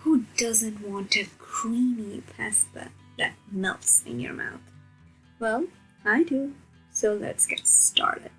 Who doesn't want a creamy pasta that melts in your mouth? Well, I do. So let's get started.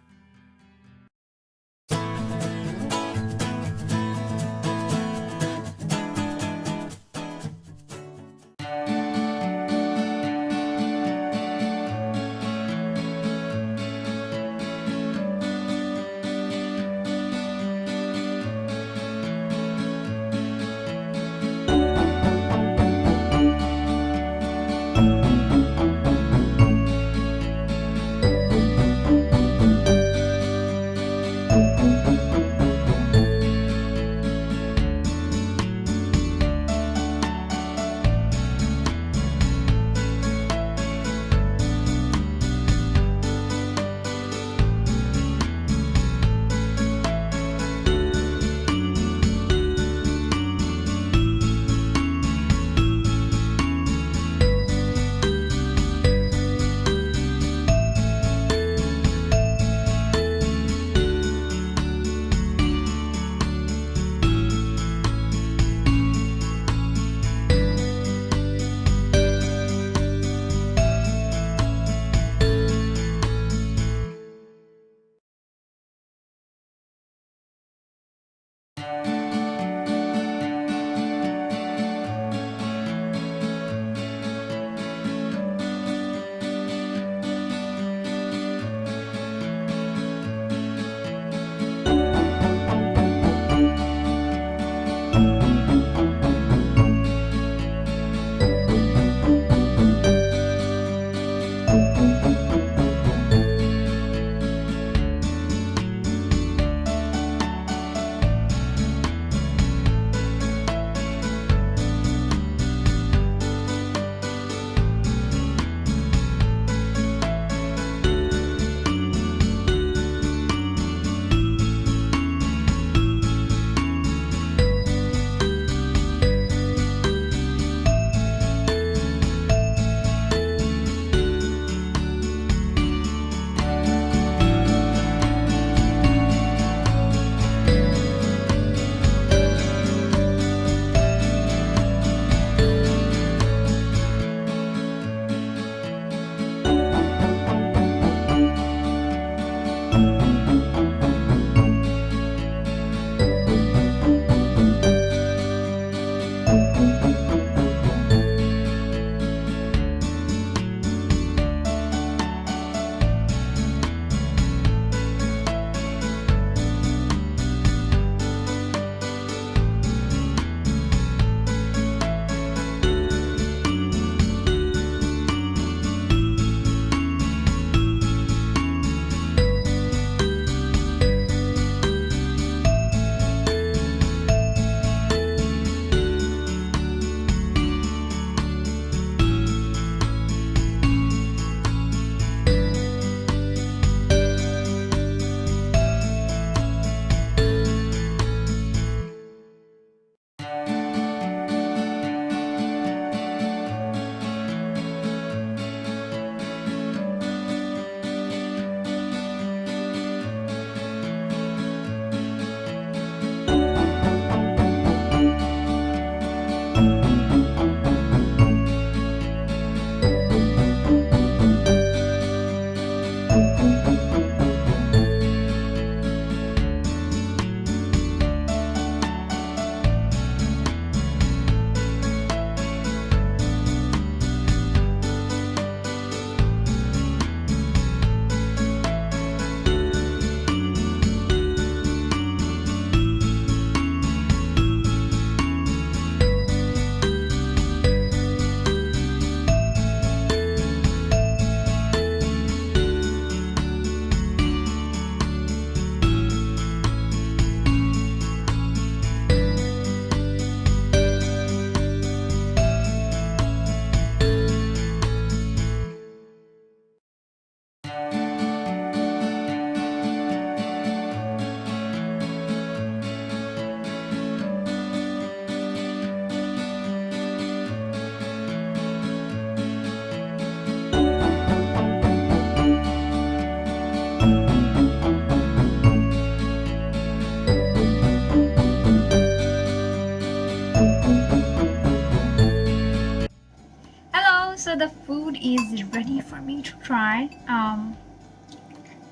so the food is ready for me to try. I'm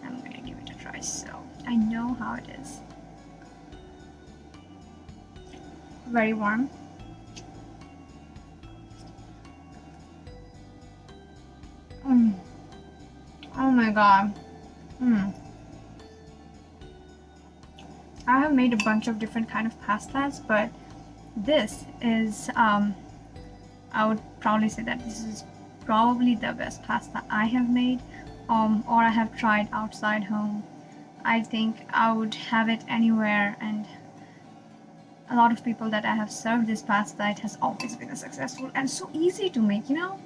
gonna give it a try so I know how it is. Very warm. Oh my god. I have made a bunch of different kind of pastas, but this is I would probably say that this is probably the best pasta I have made, or I have tried outside home. I think I would have it anywhere, and a lot of people that I have served this pasta, it has always been a successful and so easy to make, you know.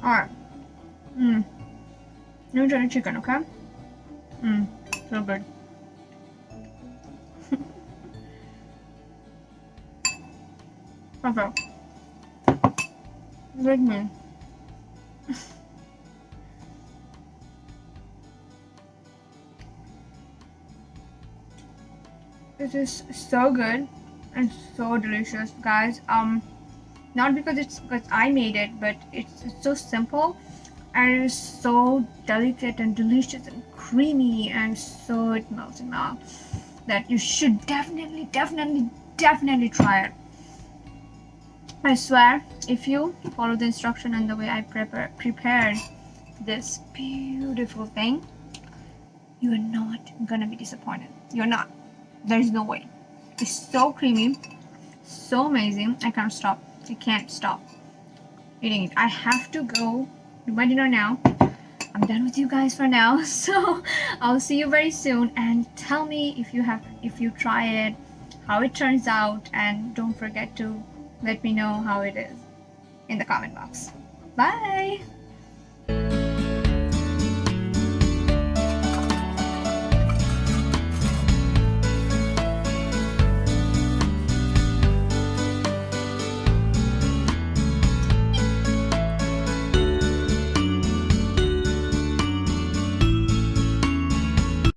Alright. Let me try the chicken, okay? So good. Okay. With me. It is so good and so delicious, guys. Not because I made it, but it's so simple and it is so delicate and delicious and creamy, and so it melts in mouth that you should definitely try it. I swear, if you follow the instruction and the way I prepared this beautiful thing, you are not gonna be disappointed. You're not. There's no way. It's so creamy, so amazing. I can't stop. I can't stop eating it. I have to go do my dinner now. I'm done with you guys for now. So I'll see you very soon, and tell me if you try it, how it turns out, and don't forget to let me know how it is in the comment box. Bye.